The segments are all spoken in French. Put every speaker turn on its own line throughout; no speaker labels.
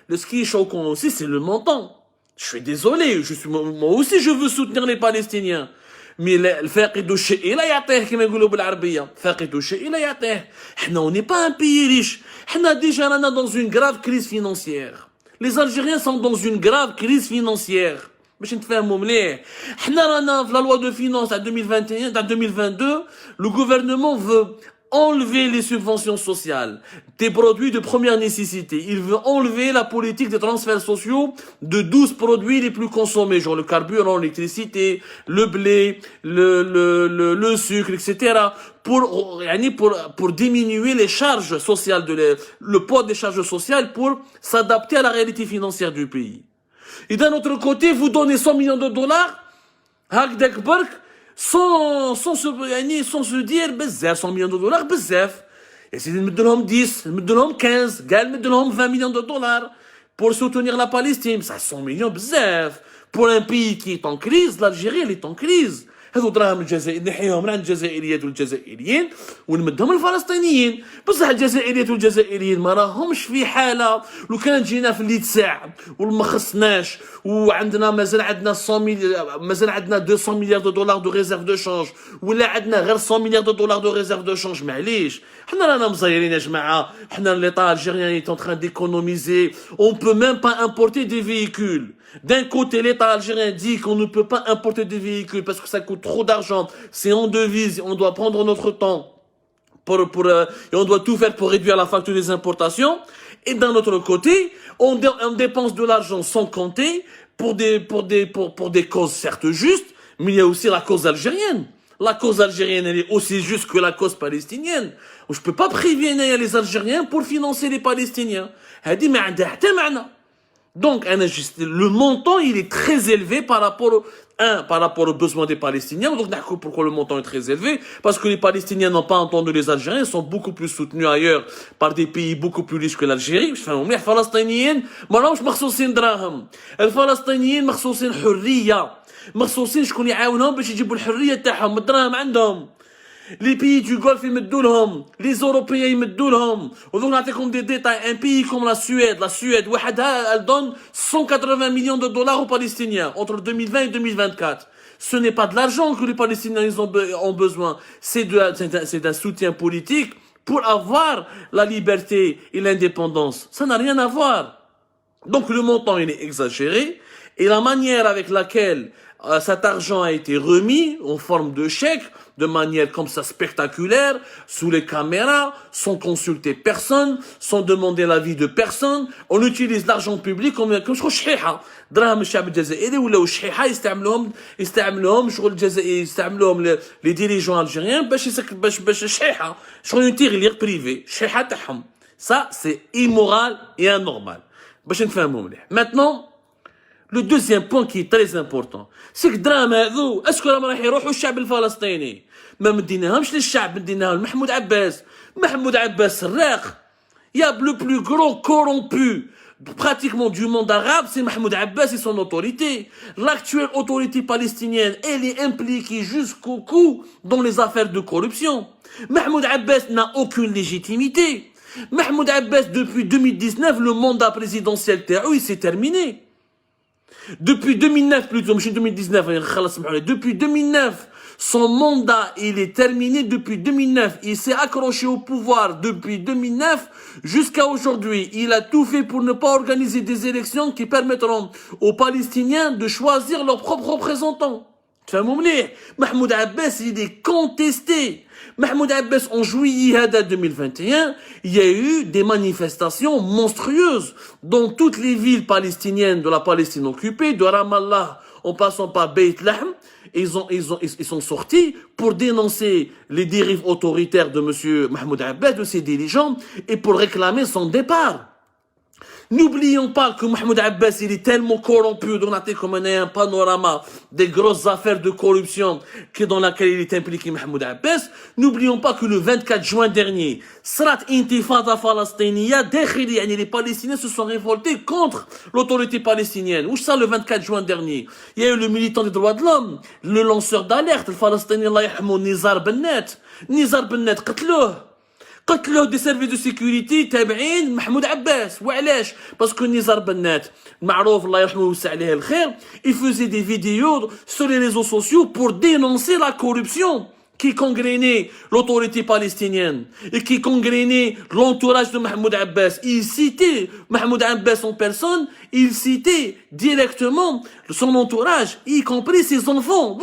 Ce qui est choquant aussi, c'est le montant. Je suis désolé, moi aussi je veux soutenir les Palestiniens. Mais الفاقد الشيء لا يعطيه كما يقولوا بالعربية. فاقد الشيء لا يعطيه. On n'est pas un pays riche. On déjà dans une grave crise financière. Les Algériens sont dans une grave crise financière. باش نتفاهموا مليح. حنا رانا في la loi de finances à 2021, à 2022, le gouvernement veut enlever les subventions sociales des produits de première nécessité. Il veut enlever la politique des transferts sociaux de 12 produits les plus consommés, genre le carburant, l'électricité, le blé, le sucre, etc. pour diminuer les charges sociales, le poids des charges sociales pour s'adapter à la réalité financière du pays. Et d'un autre côté, vous donnez 100 millions de dollars, هكذاك برك, sans se dire بزاف 100 millions de dollars بزاف. Et c'est نمد لهم 10, نمد لهم 15, قال نمد لهم 20 millions de dollars pour soutenir la Palestine. Ça 100 millions بزاف. Pour un pays qui est en crise, l'Algérie elle est en crise. هذو دراهم الجزائر نحيهم من عند الجزائريات والجزائريين ونمدهم الفلسطينيين. بصح الجزائريات والجزائريين ما راهمش في حاله لو كان جينا في اللي تساع وما خصناش وعندنا مازال عندنا 200 مليار دو دولار دو ريزيرف دو شانج ولا عندنا غير 100 مليار دو دولار دو ريزيرف دو شانج. معليش حنا رانا مزيرين يا جماعه. حنا ليطا الجيريان est en train d'économiser. On peut même pas importer des véhicules. D'un côté, l'État algérien dit qu'on ne peut pas importer des véhicules parce que ça coûte trop d'argent, c'est en devise, on doit prendre notre temps et on doit tout faire pour réduire la facture des importations. Et d'un autre côté, on dépense de l'argent sans compter pour des causes certes justes, mais il y a aussi la cause algérienne. La cause algérienne, elle est aussi juste que la cause palestinienne. Je peux pas priver les Algériens pour financer les Palestiniens. Donc, le montant, il est très élevé par rapport aux besoins des Palestiniens. Donc, pourquoi le montant est très élevé? Parce que les Palestiniens n'ont pas entendu les Algériens, ils sont beaucoup plus soutenus ailleurs par des pays beaucoup plus riches que l'Algérie. Les Palestiniens, مراهمش مخصوصين دراهم. الفلسطينيين مخصوصين حرية. مخصوصين شكون يعاونهم باش يجيبوا الحرية تاعهم. الدراهم عندهم. Les pays du Golfe يمدوا لهم, les Européens يمدوا لهم. ودونك نعطيكم des détails. Un pays comme la Suède وحدها, elle donne 180 millions de dollars aux Palestiniens entre 2020 et 2024. Ce n'est pas de l'argent que les Palestiniens ils ont besoin, c'est d'un soutien politique pour avoir la liberté et l'indépendance. Ça n'a rien à voir. Donc le montant il est exagéré et la manière avec laquelle cet argent a été remis en forme de chèque, de manière comme ça spectaculaire, sous les caméras, sans consulter personne, sans demander l'avis de personne. On utilise l'argent public comme شحيحة. دراهم الشعب الجزائري ولاو شحيحة يستعملوهم شغل الجزائري يستعملوهم les dirigeants algériens باش شحيحة شغل تيغليغ بريفي شحيحة تاعهم. Ça c'est immoral et anormal. باش نفهموا مليح. Maintenant, le deuxième point qui est très important, c'est que دراهم هذو اسكو راهم راح يروحوا الشعب الفلسطيني. ما مديناهمش للشعب, مديناهم لمحمود عباس. محمود عباس الراق. Il y a le plus gros corrompu pratiquement du monde arabe, c'est Mahmoud Abbas et son autorité. L'actuelle autorité palestinienne, elle est impliquée jusqu'au cou dans les affaires de corruption. Mahmoud Abbas n'a aucune légitimité. Mahmoud Abbas, depuis 2019, le mandat présidentiel il s'est terminé. Depuis 2009, plutôt, depuis 2009, son mandat, il est terminé depuis 2009. Il s'est accroché au pouvoir depuis 2009 jusqu'à aujourd'hui. Il a tout fait pour ne pas organiser des élections qui permettront aux Palestiniens de choisir leurs propres représentants. Mahmoud Abbas, il est contesté. Mahmoud Abbas, en juillet 2021, il y a eu des manifestations monstrueuses dans toutes les villes palestiniennes de la Palestine occupée, de Ramallah en passant par Beit Lahm. Ils sont sortis pour dénoncer les dérives autoritaires de monsieur Mahmoud Abbas, de ses dirigeants, et pour réclamer son départ. N'oublions pas que Mahmoud Abbas, il est tellement corrompu, on a comme un panorama des grosses affaires de corruption dans laquelle il est impliqué Mahmoud Abbas. N'oublions pas que le 24 juin dernier, Srat Intifada Falastiniya, les Palestiniens se sont révoltés contre l'autorité palestinienne. Où ça le 24 juin dernier? Il y a eu le militant des droits de l'homme, le lanceur d'alerte, le Palestinien Nizar Bennet. Nizar Bennet, قتلوه. قتلوه دي سيرفيس دو سيكوريتي تابعين محمود عباس. وعلاش؟ باسكو نزار بنات معروف الله يرحمه ويوسع عليه الخير il faisait des vidéos sur les réseaux sociaux pour dénoncer la corruption qui gangrénait l'autorité palestinienne et qui gangrénait l'entourage de Mahmoud Abbas. Il citait Mahmoud Abbas en personne, il citait directement son entourage, y compris ses enfants,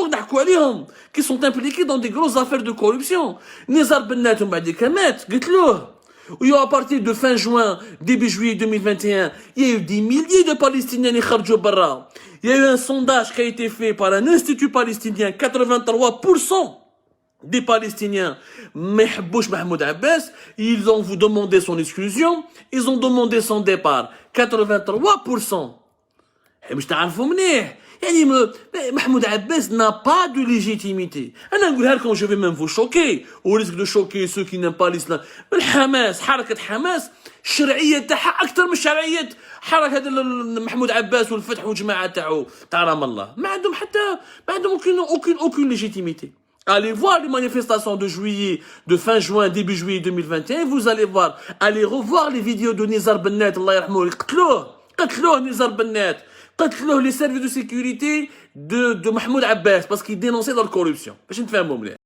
qui sont impliqués dans des grosses affaires de corruption. Nizar Bennat Mbadikamet, dites-le. À partir de fin juin, début juillet 2021, il y a eu des milliers de Palestiniens qui sont sortis. Il y a eu un sondage qui a été fait par un institut palestinien, 83% des Palestiniens, Mahmoud Abbas, ils ont demandé son exclusion, ils ont demandé son départ. 83%. Et je t'arrive منيح. Mahmoud Abbas n'a pas de légitimité. Je vais même vous choquer, au risque de choquer ceux qui n'aiment pas l'islam. الحماس حركة حماس الشرعية تاعها أكثر من شرعية حركة محمود عباس والفتح والجماعة تاعو تاع رام الله. ما عندهم aucune légitimité. Allez voir les manifestations de juillet, de fin juin, début juillet 2021, vous allez voir. Allez revoir les vidéos de Nizar Bennat, Allah yarhamou, قتلوه Nizar Bennat, قتلوه les services de sécurité de Mahmoud Abbas, parce qu'il dénonçait dans la corruption. باش نتفاهموا مليح.